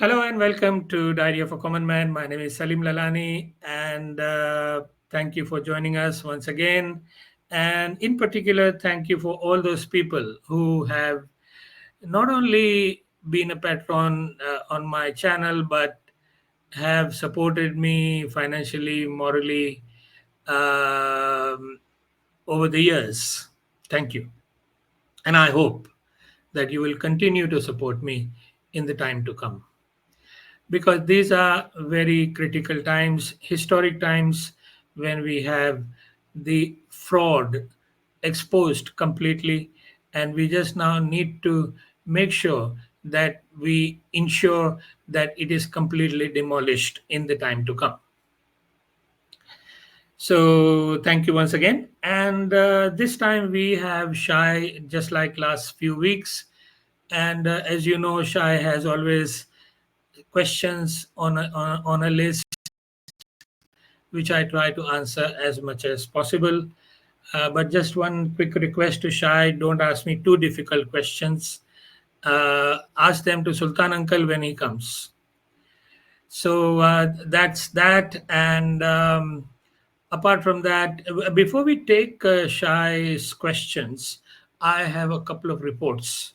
Hello and welcome to Diary of a Common Man. My name is Salim Lalani, and thank you for joining us once again. And in particular, thank you for all those people who have not only been a patron on my channel, but have supported me financially, morally um, over the years. Thank you. And I hope that you will continue to support me in the time to come, because these are very critical times, historic times, when we have the fraud exposed completely, and we just now need to make sure that we ensure that it is completely demolished in the time to come. So thank you once again, and this time we have Shai, just like last few weeks. And as you know, Shai has always questions on a list, which I try to answer as much as possible. But just one quick request to Shai: don't ask me too difficult questions. Ask them to Sultan Uncle when he comes. So that's that. And apart from that, before we take Shai's questions, I have a couple of reports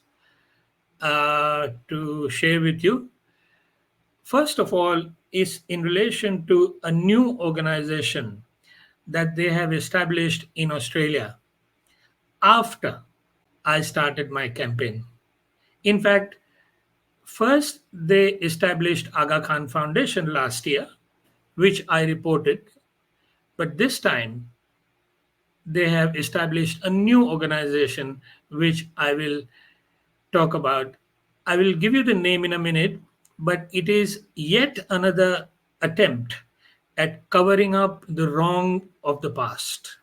to share with you. First of all, is in relation to a new organization that they have established in Australia after I started my campaign. In fact, first they established AgaKhan Foundation last year, which I reported, but this time they have established a new organization which I will talk about. I will give you the name in a minute, but it is yet another attempt at covering up the wrong of the past.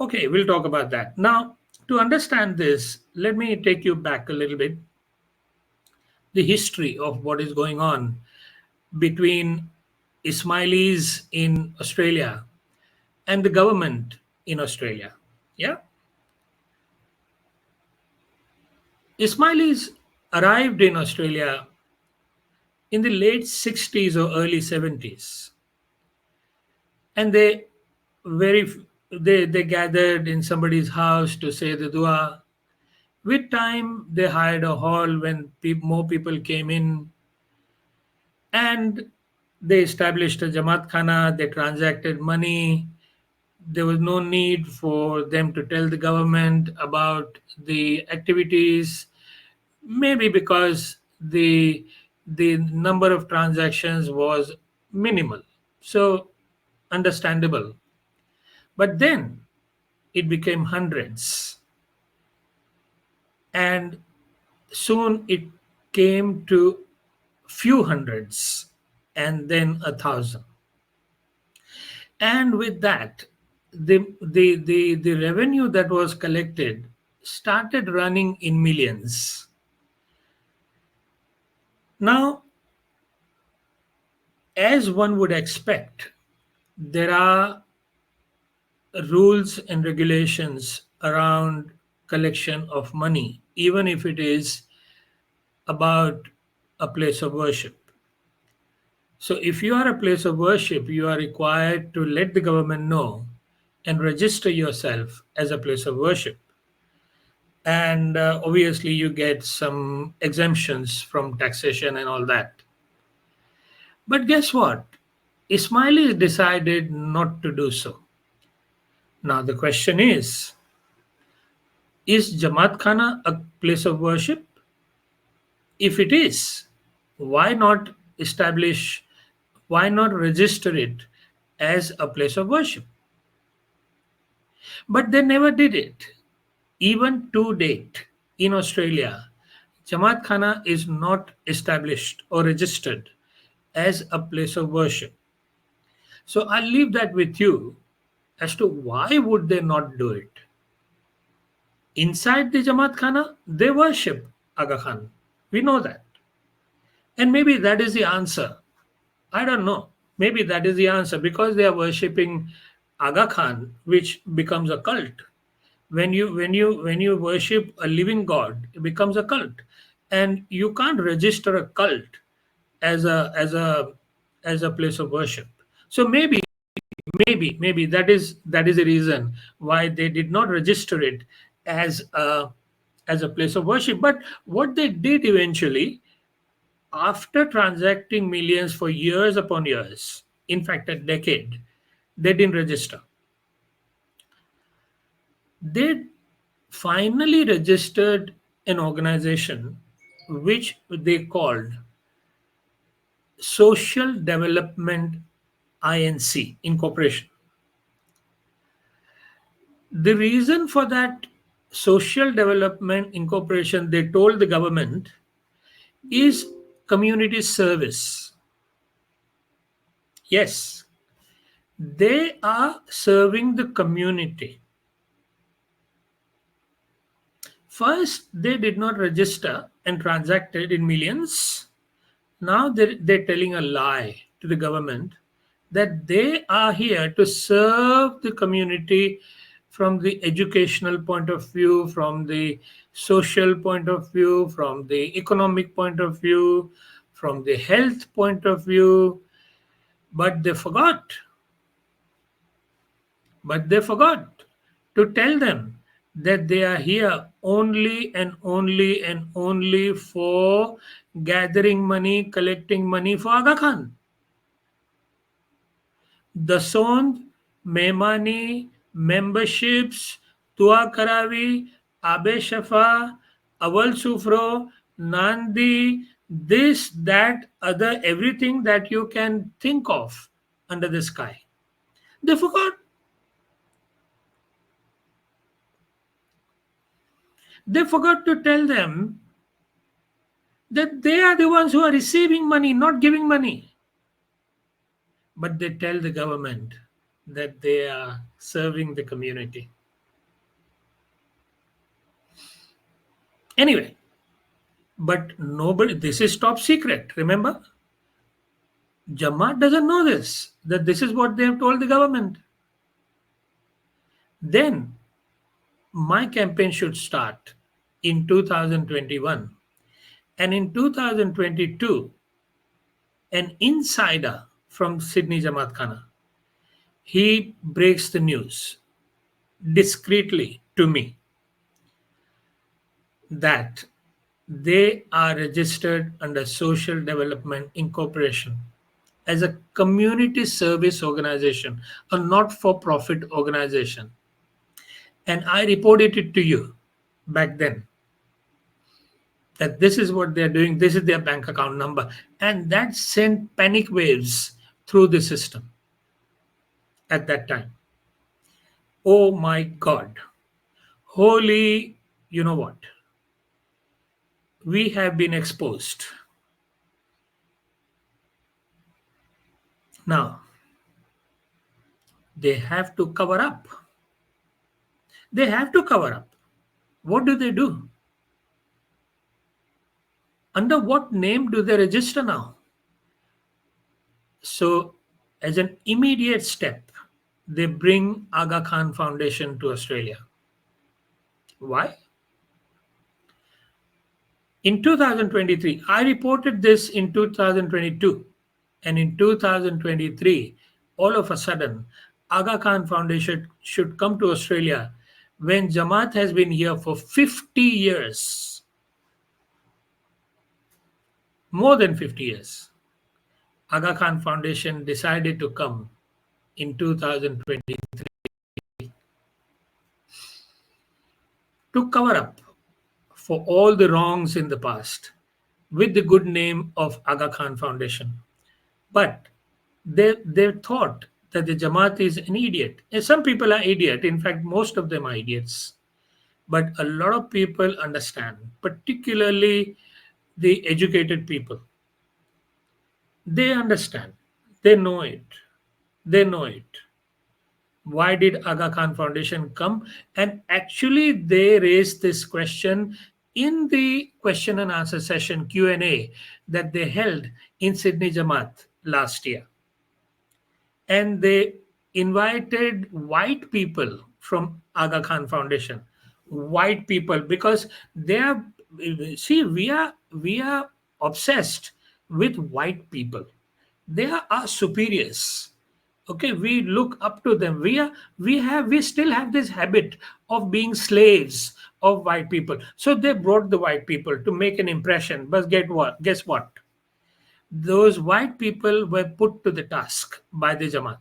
Okay, we'll talk about that. Now, to understand this, let me take you back a little bit, the history of what is going on between Ismailis in Australia and the government in Australia. Yeah. Ismailis arrived in Australia in the late 60s or early 70s, and very they gathered in somebody's house to say the dua. With time, they hired a hall when more people came in, and they established a Jamaat Khana. They transacted money. There was no need for them to tell the government about the activities, maybe because the number of transactions was minimal. So understandable. But then it became hundreds, and soon it came to few hundreds, and then 1,000. And with that, the revenue that was collected started running in millions. Now, as one would expect, there are rules and regulations around collection of money, even if it is about a place of worship. So, if you are a place of worship, you are required to let the government know and register yourself as a place of worship. And obviously, you get some exemptions from taxation and all that. But guess what? Ismailis decided not to do so. Now, the question is Jamaat Khana a place of worship? If it is, why not establish, why not register it as a place of worship? But they never did it. Even to date, in Australia, Jamaat Khana is not established or registered as a place of worship. So I'll leave that with you as to why would they not do it. Inside the Jamaat Khana, they worship Aga Khan. We know that. And maybe that is the answer. I don't know. Maybe that is the answer, because they are worshipping Aga Khan, which becomes a cult. When you worship a living god, it becomes a cult. And you can't register a cult as a place of worship. So maybe that is the reason why they did not register it as a place of worship. But what they did eventually, after transacting millions for years upon years, in fact a decade, they didn't register. They finally registered an organization which they called Social Development Inc. Incorporation. The reason for that Social Development Incorporation, they told the government, is community service. Yes, they are serving the community. First, they did not register and transacted in millions. Now they're telling a lie to the government that they are here to serve the community from the educational point of view, from the social point of view, from the economic point of view, from the health point of view. But they forgot to tell them that they are here only and only and only for gathering money, collecting money for Aga Khan. Dasond, Memani, memberships, Tua Karavi, Abe Shafa, Awal Sufro, Nandi, this, that, other, everything that you can think of under the sky. They forgot. They forgot to tell them that they are the ones who are receiving money, not giving money. But they tell the government that they are serving the community. Anyway, but nobody, this is top secret, remember? Jamaat doesn't know this, that this is what they have told the government. Then my campaign should start in 2021. And in 2022, an insider from Sydney Jamaat Khana, he breaks the news discreetly to me that they are registered under Social Development Incorporation as a community service organization, a not for profit organization. And I reported it to you back then that this is what they're doing, this is their bank account number. And that sent panic waves through the system at that time. Oh my God. Holy, you know what? We have been exposed. Now, they have to cover up. They have to cover up. What do they do? Under what name do they register now? So, as an immediate step, they bring Aga Khan Foundation to Australia. Why? In 2023, I reported this in 2022, and in 2023, all of a sudden, Aga Khan Foundation should come to Australia when Jamaat has been here for 50 years. More than 50 years. Aga Khan Foundation decided to come in 2023 to cover up for all the wrongs in the past with the good name of Aga Khan Foundation. But they thought that the Jamaat is an idiot. And some people are idiot. In fact, most of them are idiots. But a lot of people understand, particularly the educated people. They understand. They know it. They know it. Why did Aga Khan Foundation come? And actually, they raised this question in the question and answer session Q&A that they held in Sydney Jamaat last year. And they invited white people from Aga Khan Foundation. White people, because they are, see, we are obsessed with white people. They are our superiors. Okay, we look up to them. We still have this habit of being slaves of white people. So they brought the white people to make an impression. But guess what? Those white people were put to the task by the Jamaat.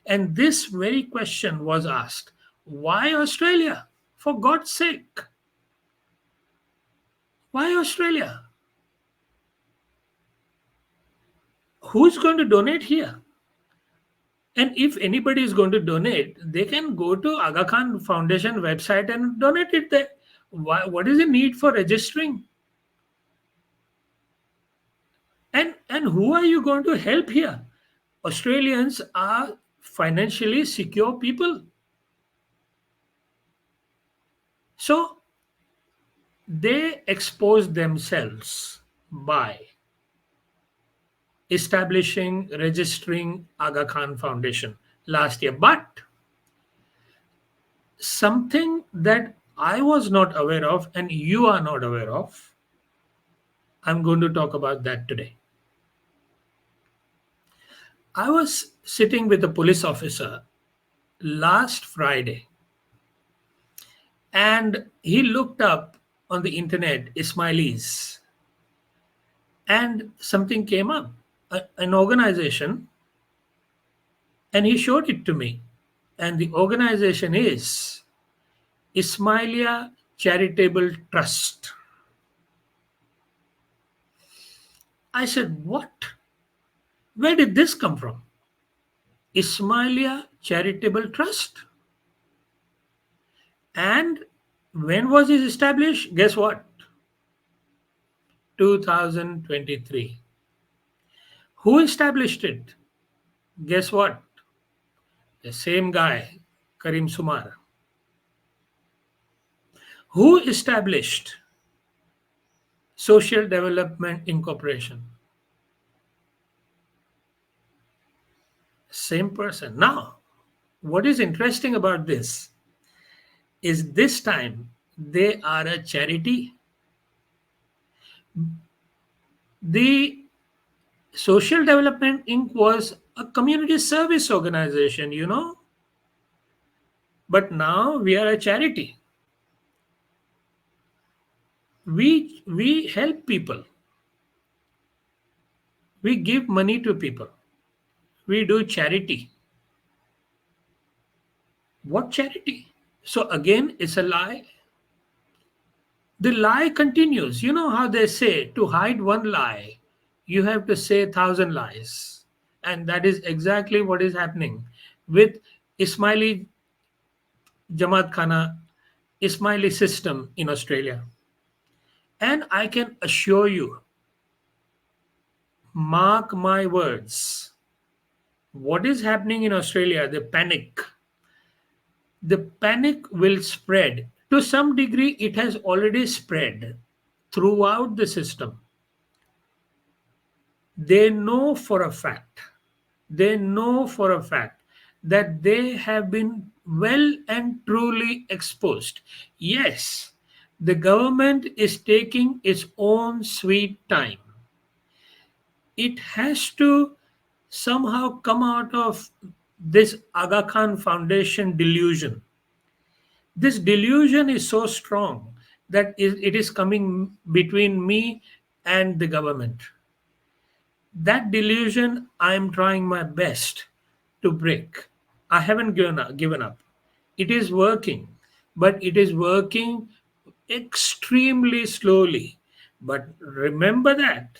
And this very question was asked: why Australia? For God's sake, why Australia? Who's going to donate here? And if anybody is going to donate, they can go to AgaKhan Foundation website and donate it there. What is the need for registering? And who are you going to help here? Australians are financially secure people. So they expose themselves by establishing, registering Aga Khan Foundation last year. But something that I was not aware of and you are not aware of, I'm going to talk about that today. I was sitting with a police officer last Friday and he looked up on the internet Ismailis and something came up, an organization, and he showed it to me. And the organization is Ismailia Charitable Trust. I said, what? Where did this come from? Ismailia Charitable Trust. And when was it established? Guess what? 2023. Who established it? Guess what? The same guy, Karim Sumar. Who established Social Development Incorporation? Same person. Now, what is interesting about this is this time they are a charity. The Social Development Inc. was a community service organization, but now we are a charity. We help people. We give money to people. We do charity. What charity? So again, it's a lie. The lie continues. You know how they say to hide one lie, you have to say 1,000 lies. And that is exactly what is happening with Ismaili Jamaat Khana, Ismaili system in Australia. And I can assure you, mark my words, what is happening in Australia, the panic will spread. To some degree, it has already spread throughout the system. They know for a fact, they know for a fact that they have been well and truly exposed. Yes, the government is taking its own sweet time. It has to somehow come out of this Aga Khan Foundation delusion. This delusion is so strong that it is coming between me and the government. That delusion I am trying my best to break. I haven't given up. It is working, but it is working extremely slowly. But remember that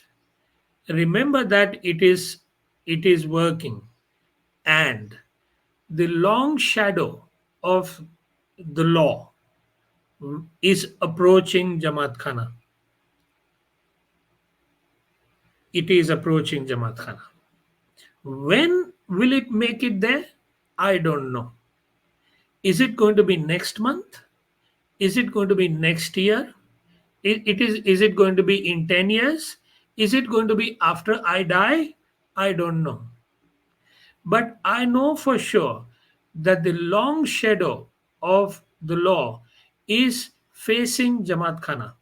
it is working, and the long shadow of the law is approaching Jamaat Khana. It is approaching Jamaat Khana. When will it make it there? I don't know. Is it going to be next month? Is it going to be next year? Is it going to be in 10 years? Is it going to be after I die? I don't know. But I know for sure that the long shadow of the law is facing Jamaat Khana.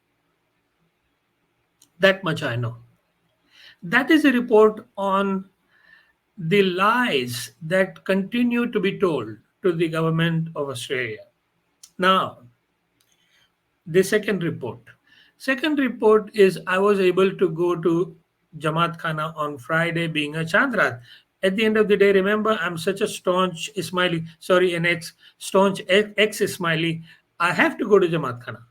That much I know. That is a report on the lies that continue to be told to the government of Australia. Now, the second report. Second report is I was able to go to Jamaat Khana on Friday being a Chandrat. At the end of the day, remember, I'm such a staunch Ismaili, sorry, an staunch ex-Ismaili. I have to go to Jamaat Khana,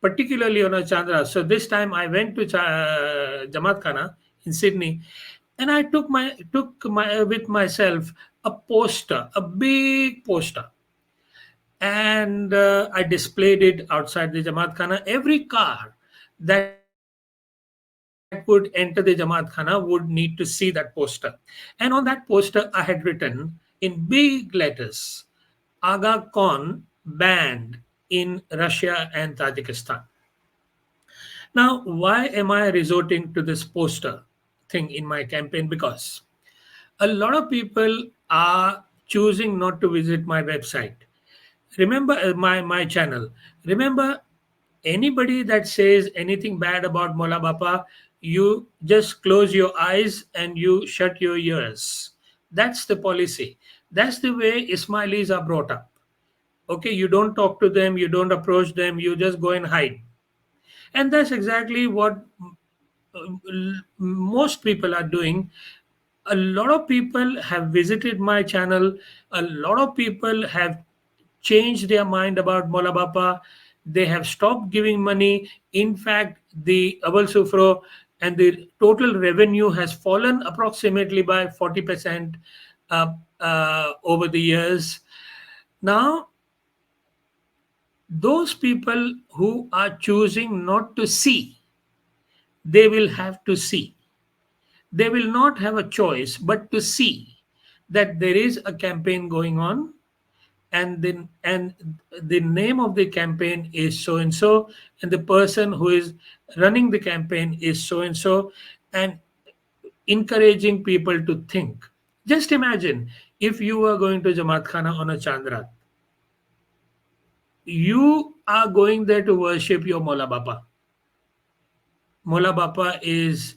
particularly on a Chandra. So this time I went to Jamaat Khana in Sydney, and I took my with myself a poster, a big poster, and I displayed it outside the Jamaat Khana. Every car that would enter the Jamaat Khana would need to see that poster. And on that poster, I had written in big letters, AgaKhan banned in Russia and Tajikistan. Now, why am I resorting to this poster thing in my campaign? Because a lot of people are choosing not to visit my website. Remember my channel. Remember, anybody that says anything bad about Mola Bapa, you just close your eyes and you shut your ears. That's the policy. That's the way Ismailis are brought up. Okay, you don't talk to them, you don't approach them, you just go and hide. And that's exactly what most people are doing. A lot of people have visited my channel. A lot of people have changed their mind about Mola Bapa. They have stopped giving money. In fact, the Abal Sufro and the total revenue has fallen approximately by 40% over the years. Now, those people who are choosing not to see, they will have to see. They will not have a choice but to see that there is a campaign going on, and the name of the campaign is so and the person who is running the campaign is so and encouraging people to think. Just imagine if you were going to Jamaat Khana on a Chandrat, you are going there to worship your Mola Bapa. Mola Bapa is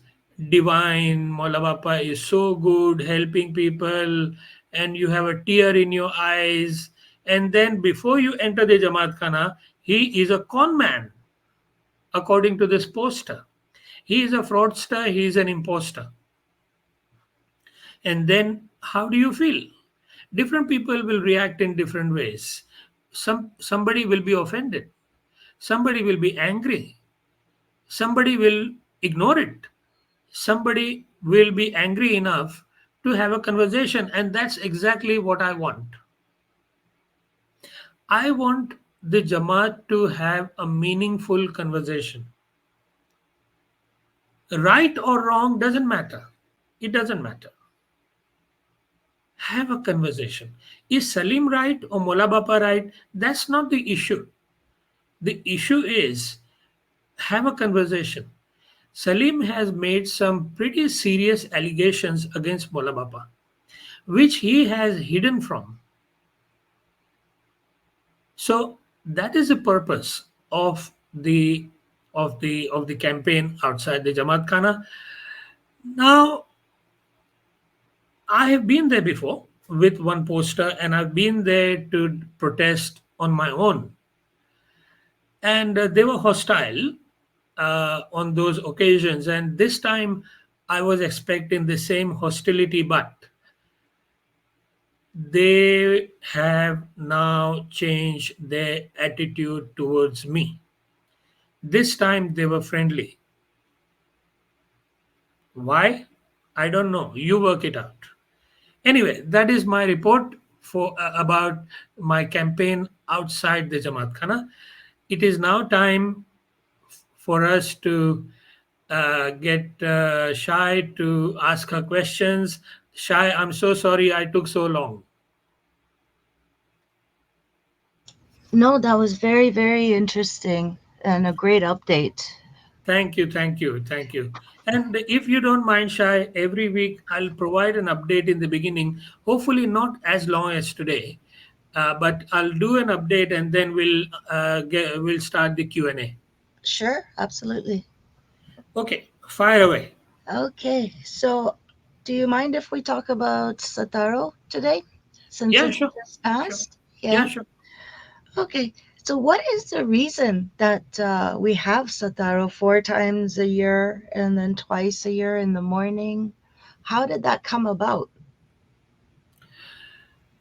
divine. Mola Bapa is so good, helping people, and you have a tear in your eyes. And then before you enter the Jamaat Khana, he is a con man, according to this poster. He is a fraudster, he is an imposter. And then how do you feel? Different people will react in different ways. Somebody will be offended, somebody will be angry, somebody will ignore it, somebody will be angry enough to have a conversation, and that's exactly what I want. I want the Jamaat to have a meaningful conversation. Right or wrong doesn't matter. It doesn't matter. Have a conversation. Is Salim right or Mola Bapa right? That's not the issue. The issue is have a conversation. Salim has made some pretty serious allegations against Mola Bapa, which he has hidden from. So that is the purpose of the campaign outside the Jamaat Khana. Now, I have been there before with one poster, and I've been there to protest on my own, and they were hostile on those occasions. And this time, I was expecting the same hostility, but they have now changed their attitude towards me. This time they were friendly. Why? I don't know. You work it out. Anyway, that is my report for about my campaign outside the Jamaat Khana. It is now time for us to get Shai to ask her questions. Shai, I'm so sorry I took so long. No, that was very, very interesting and a great update. Thank you, thank you, thank you. And if you don't mind, Shai, every week I'll provide an update in the beginning. Hopefully, not as long as today, but I'll do an update and then we'll start the Q&A. Sure, absolutely. Okay, fire away. Okay, so do you mind if we talk about Sataro today, since Yeah, it sure. just Sure. passed? Yeah, Yeah. sure. Okay. So, what is the reason that we have Sataro 4 times a year and then twice a year in the morning? How did that come about?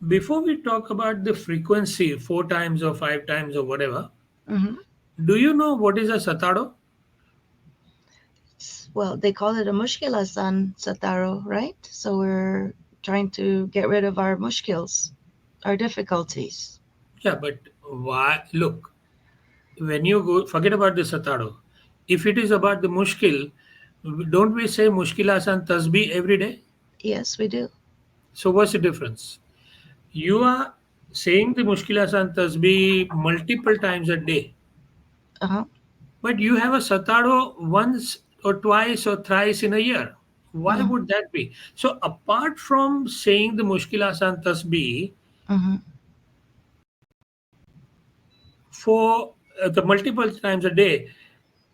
Before we talk about the frequency, 4 times or 5 times or whatever, Hmm. do you know what is a satado? Well, they call it a mushkila san Sataro, right? So, we're trying to get rid of our mushkils, our difficulties. Yeah, but why? Look, when you go, forget about the satado. If it is about the mushkil, don't we say mushkilasan tasbih every day? Yes, we do. So what's the difference? You are saying the mushkilasan tasbih multiple times a day, Uh huh. but you have a satado once or twice or thrice in a year. Why Hmm. would that be? So apart from saying the mushkilasan tasbih Hmm. for the multiple times a day,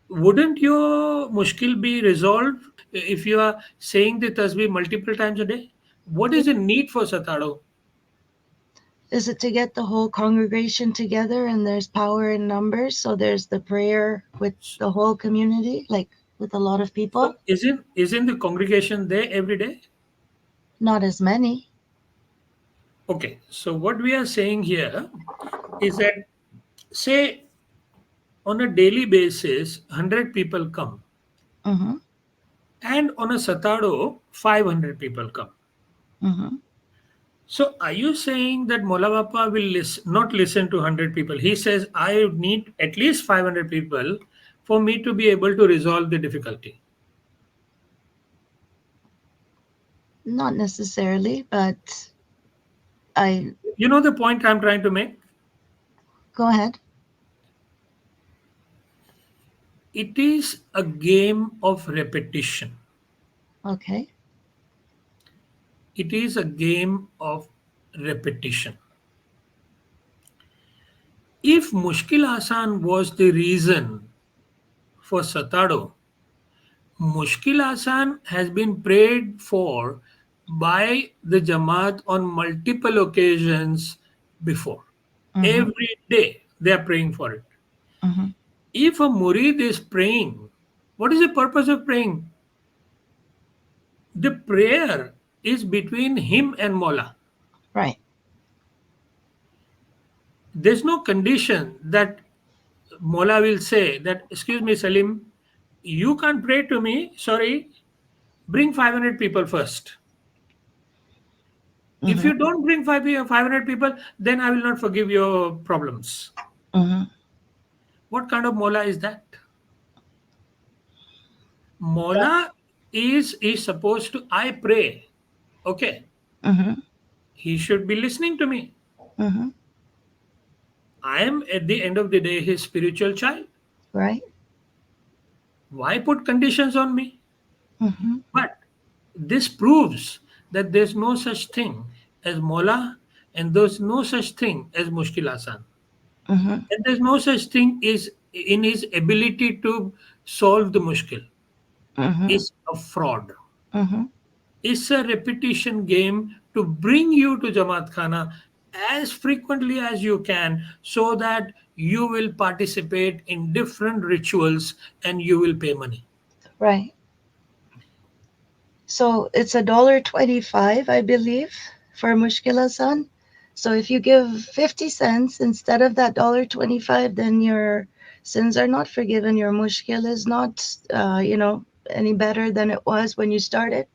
wouldn't your mushkil be resolved if you are saying the tasbih multiple times a day? What Yeah. is the need for satado? Is it to get the whole congregation together and there's power in numbers? So there's the prayer with the whole community, like with a lot of So people? isn't the congregation there every day? Not as many. Okay, so what we are saying here is that, say, on a daily basis 100 people come, Mm-hmm. and on a satado 500 people come. Mm-hmm. So are you saying that Mola Bappa will not listen to 100 people? He says, I need at least 500 people for me to be able to resolve the difficulty. Not necessarily, but I You know the point I'm trying to make? go ahead. It is a game of repetition. Okay. It is a game of repetition. If Mushkil Asan was the reason for Satado, Mushkil Asan has been prayed for by the Jamaat on multiple occasions before. Mm-hmm. Every day they are praying for it. Mm-hmm. If a murid is praying, what is the purpose of praying? The prayer is between him and Mola. Right. There's no condition that Mola will say that, excuse me, Salim, you can't pray to me. Sorry, bring 500 people first. If Mm-hmm. you don't bring 500 people, then I will not forgive your problems. Mm-hmm. What kind of Mola is that? Mola That's is supposed to, I pray. Okay. mm-hmm. He should be listening to me. Mm-hmm. I am at the end of the day his spiritual child. Right. Why put conditions on me? Mm-hmm. But this proves that there's no such thing as Mola, and there's no such thing as Mushkil Asan. Mm-hmm. And there's no such thing is in his ability to solve the mushkil. Mm-hmm. Is a fraud. Mm-hmm. It's a repetition game to bring you to Jamaat Khana as frequently as you can so that you will participate in different rituals and you will pay money. Right. So it's $1.25, I believe, for mushkila san. So if you give 50 cents instead of that $1.25, then your sins are not forgiven. Your mushkil is not, any better than it was when you started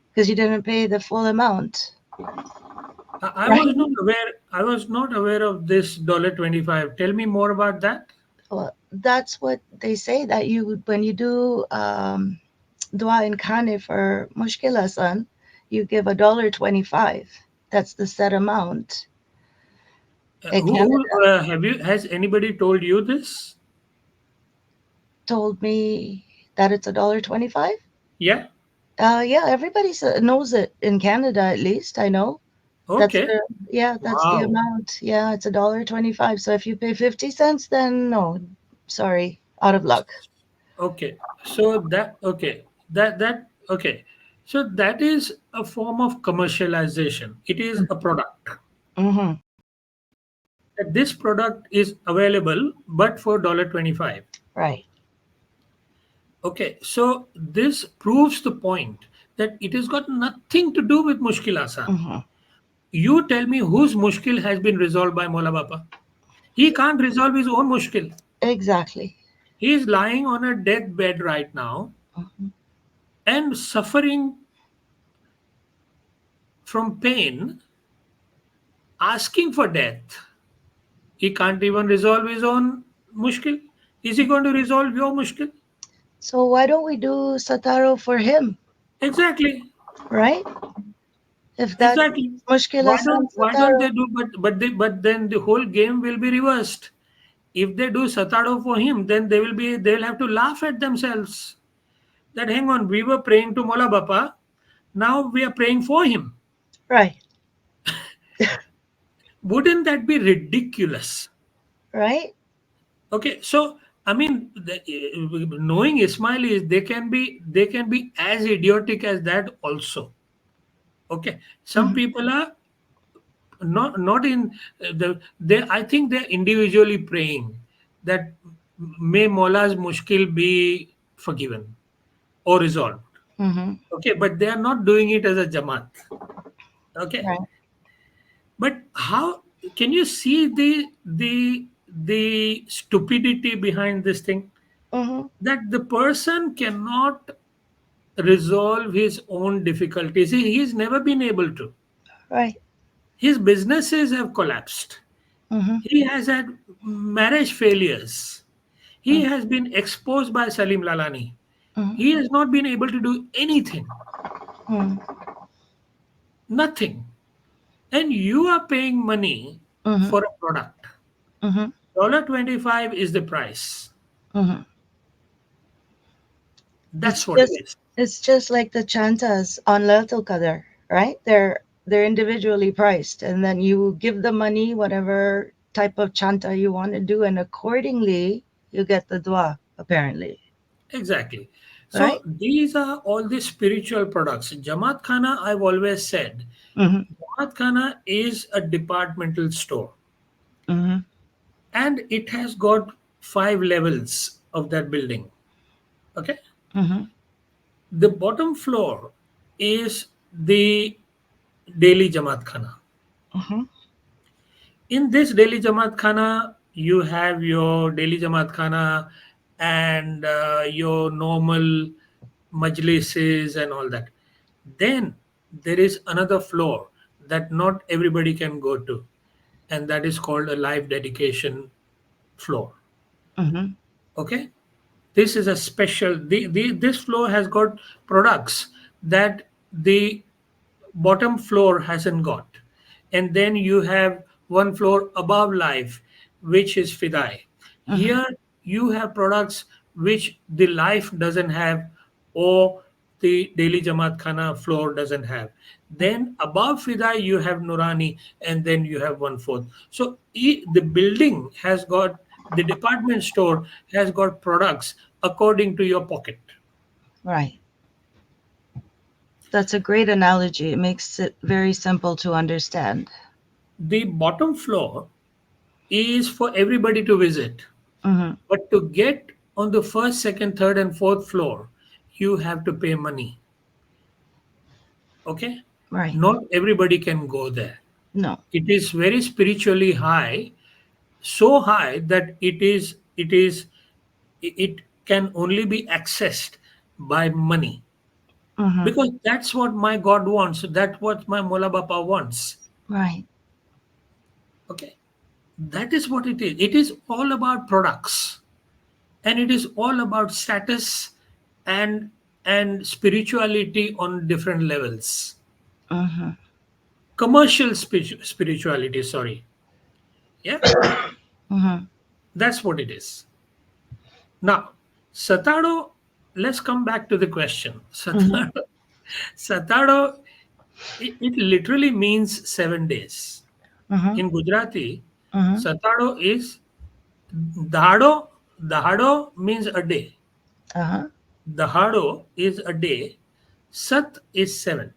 because you didn't pay the full amount, I right? was not aware. I was not aware of this $25. Tell me more about that. Well, that's what they say that you when you do dua in Khane for mushkila san, you give $1.25. That's the set amount. It Who Canada have you? Has anybody told you this? told me that it's $1.25. Yeah. Yeah, everybody knows it in Canada, at least I know. That's Okay. the yeah, that's the Wow. amount. Yeah, it's $1.25. So if you pay 50 cents, then no, sorry, out of luck. Okay. So that okay. That okay. So that is a form of commercialization. It is a product. Mm-hmm. That this product is available, but for $25. Right. Okay, so this proves the point that it has got nothing to do with Mushkil Asan. Mm-hmm. You tell me whose Mushkil has been resolved by Mola Bapa. He can't resolve his own Mushkil. Exactly. He is lying on a deathbed right now Mm-hmm. and suffering from pain, asking for death. He can't even resolve his own Mushkil. Is he going to resolve your Mushkil? So why don't we do sataro for him, Exactly. right? If that's Exactly. mushkila san Why don't sataro, they do but then the whole game will be reversed. If they do satado for him, then they'll have to laugh at themselves. That hang on, we were praying to Mola Bapa, now we are praying for him. right? Wouldn't that be ridiculous? Right? Okay, so I mean, knowing Ismailis, they can be as idiotic as that also. Okay, some Mm-hmm. people are not in the they. I think they're individually praying that may Mola's mushkil be forgiven or resolved. Mm-hmm. Okay, but they are not doing it as a jamaat. Okay, Right. but how can you see the stupidity behind this thing? Mm-hmm. That the person cannot resolve his own difficulties. He's never been able to. Right. His businesses have collapsed. Mm-hmm. He has had marriage failures. He has been exposed by Salim Lalani. Mm-hmm. He has not been able to do anything, nothing. And you are paying money Mm-hmm. for a product. Mm-hmm. $25 is the price. Mm-hmm. That's It's what it just is. it's just like the chantas on Laylatul Qadr, right? They're individually priced, and then you give the money, whatever type of chanta you want to do, and accordingly you get the dua. Apparently, Exactly. right? So these are all the spiritual products. Jamaat Khana, I've always said, Mm-hmm. Jamaat Khana is a departmental store Mm-hmm. and it has got 5 levels of that building. Okay. Mm-hmm. The bottom floor is the daily Jamaat Khana. Mm-hmm. In this daily Jamaat Khana, you have your daily Jamaat Khana and your normal majlises and all that. Then there is another floor that not everybody can go to, and that is called a live dedication floor. Mm-hmm. Okay, this is a special. This floor has got products that the bottom floor hasn't got. And then you have one floor above life, which is Fidai. Mm-hmm. Here you have products which the life doesn't have or the daily Jamaat Khana floor doesn't have. Then above Fidai you have Nurani and then you have one fourth. So the building has got, the department store has got products according to your pocket. Right. That's a great analogy. It makes it very simple to understand. The bottom floor is for everybody to visit. Mm-hmm. But to get on the first, second, third, and fourth floor, you have to pay money. Okay? Right. Not everybody can go there. No. It is very spiritually high, so high that it can only be accessed by money. Mm-hmm. Because that's what my God wants. That's what my Mola Bapa wants. Right. Okay? That is what it is. It is all about products. And it is all about status and spirituality on different levels. Mm-hmm. Commercial spirituality, sorry. Yeah, Mm-hmm. that's what it is. Now, sataro, let's come back to the question. Mm-hmm. Sataro, it literally means 7 days. Mm-hmm. In Gujarati, Mm-hmm. sataro is dahado. Dahado means a day. Uh-huh. Dahado is a day, Sat is 7,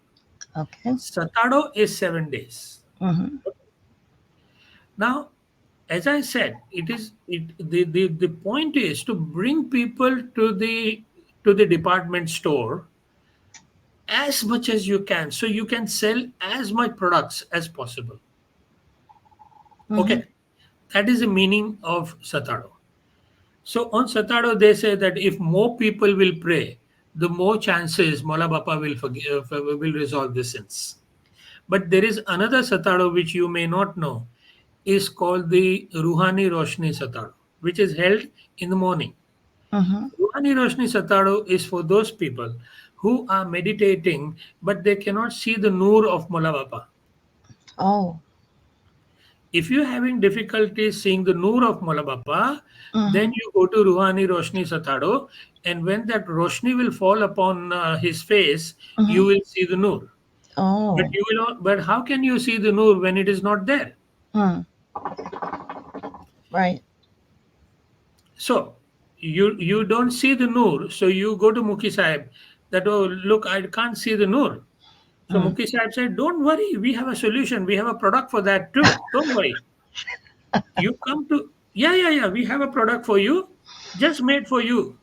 Okay. Satado is 7 days. Mm-hmm. Now, as I said, it is the point is to bring people to the department store as much as you can, so you can sell as much products as possible. Mm-hmm. Okay, that is the meaning of Sataro. So on Sataro, they say that if more people will pray, the more chances Mola Bapa will will resolve the sins. But there is another Sataro which you may not know, is called the Ruhani Roshni Sataro, which is held in the morning. Mm-hmm. Ruhani Roshni Sataro is for those people who are meditating but they cannot see the Noor of Mola Bapa. Oh. If you're having difficulty seeing the Noor of Mola Bapa, Mm-hmm. then you go to Ruhani Roshni Sataro, and when that Roshni will fall upon his face, you Mm-hmm. will see the Noor. But Oh. you will not, but how can you see the Noor when it is not there? Mm. Right. So you don't see the Noor, so you go to Mukhi Sahib that, oh look, I can't see the Noor. So Mm. Mukhi Sahib said, don't worry, we have a solution, we have a product for that too. Don't worry. You come to, yeah, we have a product for you, just made for you.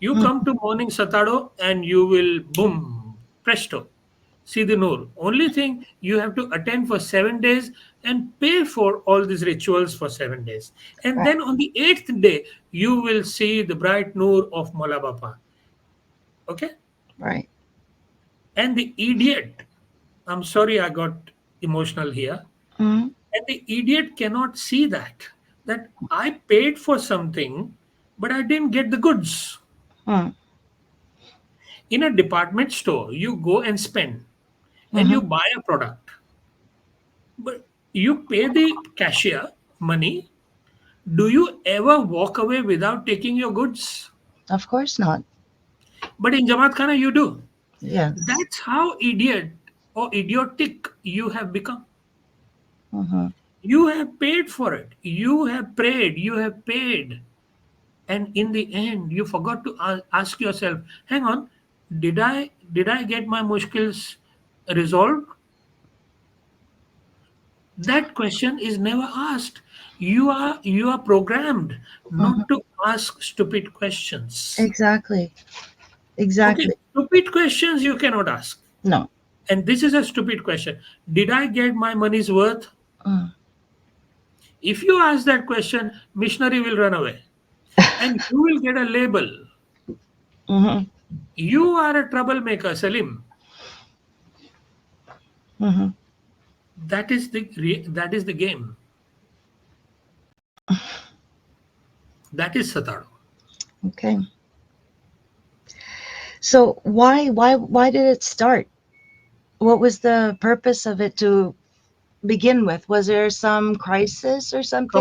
You Mm. come to morning Satado and you will boom, presto, see the Noor. Only thing you have to attend for 7 days and pay for all these rituals for 7 days. And Right. then on the eighth day, you will see the bright Noor of Mola Bapa. Okay? Right. And the idiot, I'm sorry I got emotional here. Mm. And the idiot cannot see that I paid for something, but I didn't get the goods. Mm. In a department store, you go and spend and Mm-hmm. you buy a product, but you pay the cashier money. Do you ever walk away without taking your goods? Of course not. But in Jamaat Khana, you do. Yes. That's how idiot or idiotic you have become. Mm-hmm. You have paid for it. You have prayed. You have paid. And in the end you forgot to ask yourself, hang on, did I get my mushkils resolved? That question is never asked. You are programmed Mm-hmm. not to ask stupid questions. Exactly. Okay, Exactly. stupid questions you cannot ask. No. And this is a stupid question. Did I get my money's worth? Mm. If you ask that question, missionary will run away and you will get a label. Mm-hmm. You are a troublemaker, Salim. Mm-hmm. That is the game. That is Sataro. Okay. So why did it start? What was the purpose of it to begin with? Was there some crisis or something?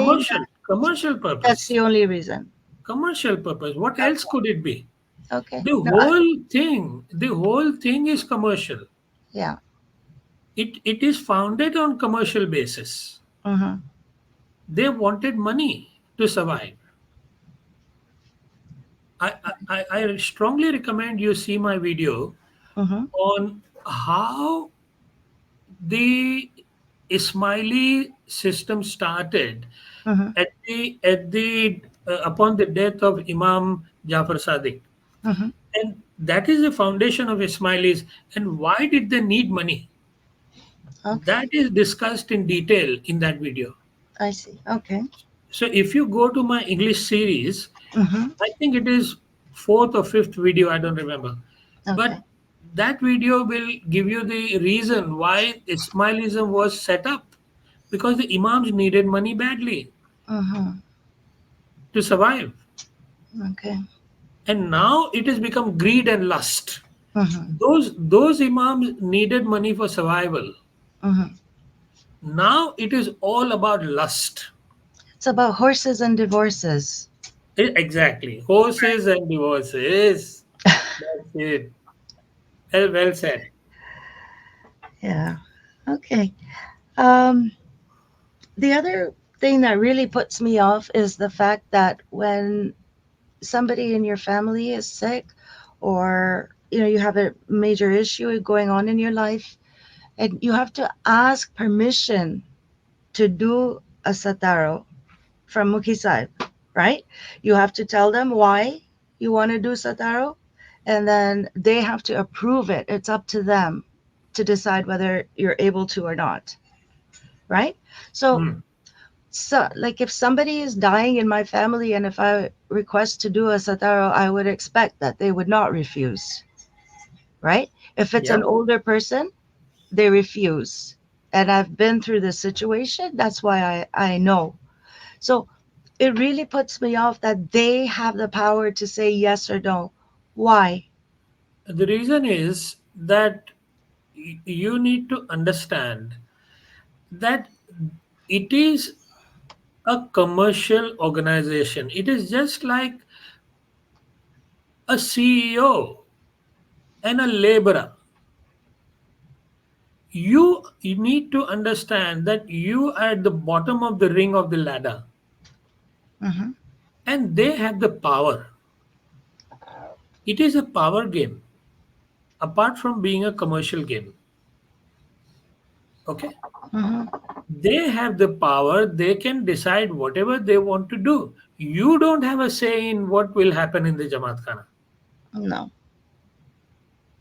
Commercial That's purpose. the only reason. Commercial purpose. What else could it be? Okay. The No. whole thing is commercial. Yeah. It is founded on commercial basis. Mm-hmm. They wanted money to survive. I strongly recommend you see my video Mm-hmm. on how the Ismaili system started Mm-hmm. at the upon the death of Imam Jafar Sadiq, Mm-hmm. and that is the foundation of Ismailis. And why did they need money? Okay. That is discussed in detail in that video. I see. Okay. So if you go to my English series, Mm-hmm. I think it is fourth or fifth video, I don't remember, Okay. but that video will give you the reason why Ismailism was set up, because the Imams needed money badly Mm-hmm. to survive. Okay. And now it has become greed and lust. Mm-hmm. Those Imams needed money for survival. Mm-hmm. Now it is all about lust. It's about horses and divorces. Exactly. Horses and divorces. That's it. Well said. Yeah. Okay. Um, the other thing that really puts me off is the fact that when somebody in your family is sick or you have a major issue going on in your life, and you have to ask permission to do a sataro from Mukhi, right? You have to tell them why you want to do sataro, and then they have to approve it. It's up to them to decide whether you're able to or not, right? So, Hmm. like if somebody is dying in my family and if I request to do a sataro, I would expect that they would not refuse, right? If it's Yeah. an older person, they refuse. And I've been through this situation. That's why I know. So it really puts me off that they have the power to say yes or no. Why? The reason is that you need to understand that it is a commercial organization. It is just like a CEO and a laborer. You need to understand that you are at the bottom of the ring of the ladder, Mm-hmm. and they have the power. It is a power game apart from being a commercial game. Okay, Mm-hmm. they have the power, they can decide whatever they want to do. You don't have a say in what will happen in the Jamaat Khana. No.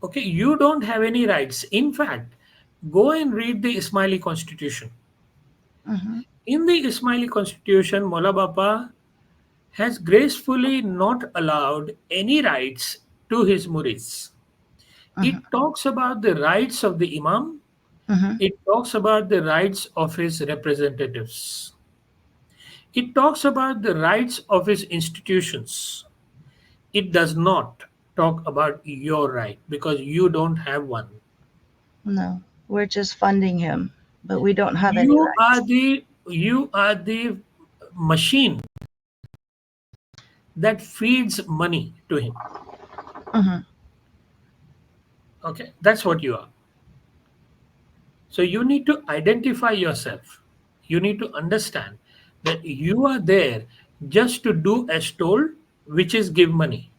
Okay, you don't have any rights. In fact, go and read the Ismaili constitution. Mm-hmm. In the Ismaili constitution, Mola Bapa has gracefully not allowed any rights to his murids. Mm-hmm. It talks about the rights of the Imam, Mm-hmm. it talks about the rights of his representatives, it talks about the rights of his institutions. It does not talk about your right because you don't have one. No. We're just funding him, but we don't have any You are the machine that feeds money to him. rights. Mm-hmm. Okay, that's what you are. So you need to identify yourself. You need to understand that you are there just to do as told, which is give money.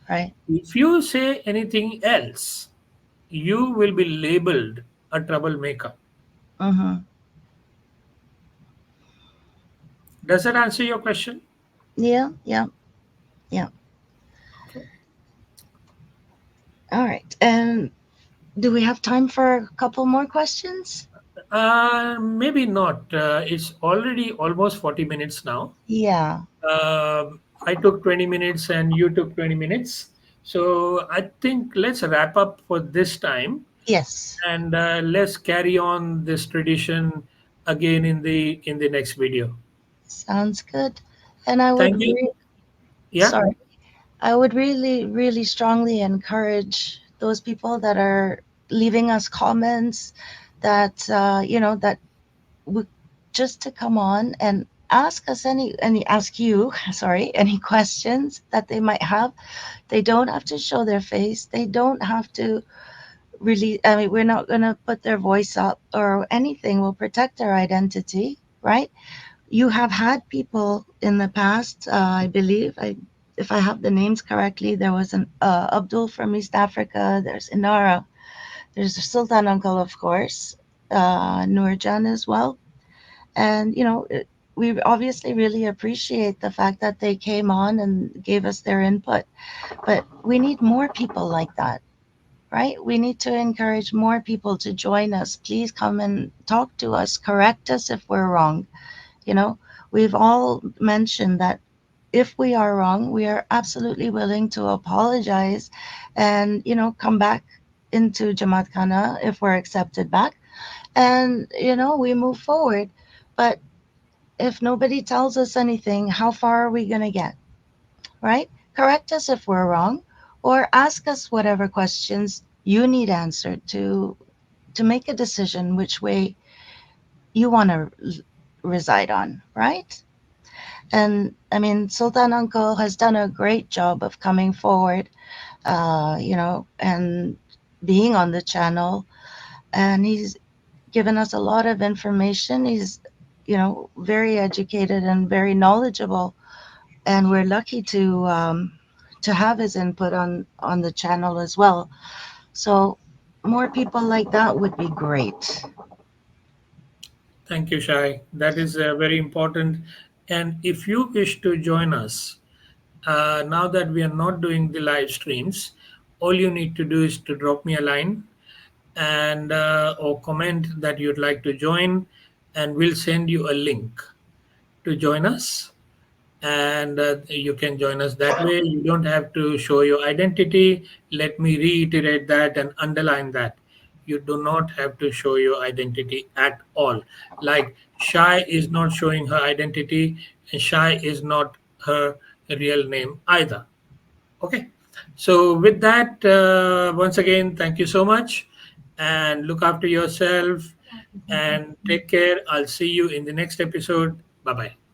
Right. If you say anything else, you will be labeled a troublemaker. Mm-hmm. Does that answer your question? Yeah. Yeah. Yeah. Okay. All right. And do we have time for a couple more questions? Maybe not. It's already almost 40 minutes now. Yeah. I took 20 minutes and you took 20 minutes. So I think let's wrap up for this time, Yes. and let's carry on this tradition again in the next video. Sounds good. And I would Thank you. Yeah. sorry. I would really, really strongly encourage those people that are leaving us comments that that we, just to come on and ask us any ask you sorry any questions that they might have. They don't have to show their face. They don't have to really. I mean, we're not gonna put their voice up or anything. We'll protect their identity, right? You have had people in the past, I believe, if I have the names correctly, there was an Abdul from East Africa, there's Inara, there's Sultan Uncle, of course, Nurjan as well. And, we obviously really appreciate the fact that they came on and gave us their input. But we need more people like that, right? We need to encourage more people to join us. Please come and talk to us, correct us if we're wrong. You know, we've all mentioned that if we are wrong, we are absolutely willing to apologize and, come back into Jamaat Khana if we're accepted back. And, we move forward. But if nobody tells us anything, how far are we going to get? Right? Correct us if we're wrong, or ask us whatever questions you need answered to make a decision which way you want to reside on, right? And I mean, Sultan Uncle has done a great job of coming forward, and being on the channel. And he's given us a lot of information. He's, very educated and very knowledgeable. And we're lucky to have his input on the channel as well. So more people like that would be great. Thank you, Shai. That is very important. And if you wish to join us, now that we are not doing the live streams, all you need to do is to drop me a line and or comment that you'd like to join, and we'll send you a link to join us, and you can join us that way. You don't have to show your identity. Let me reiterate that and underline that. You do not have to show your identity at all. Like Shai is not showing her identity, and Shai is not her real name either. Okay. So, with that, once again, thank you so much, and look after yourself and take care. I'll see you in the next episode. Bye bye.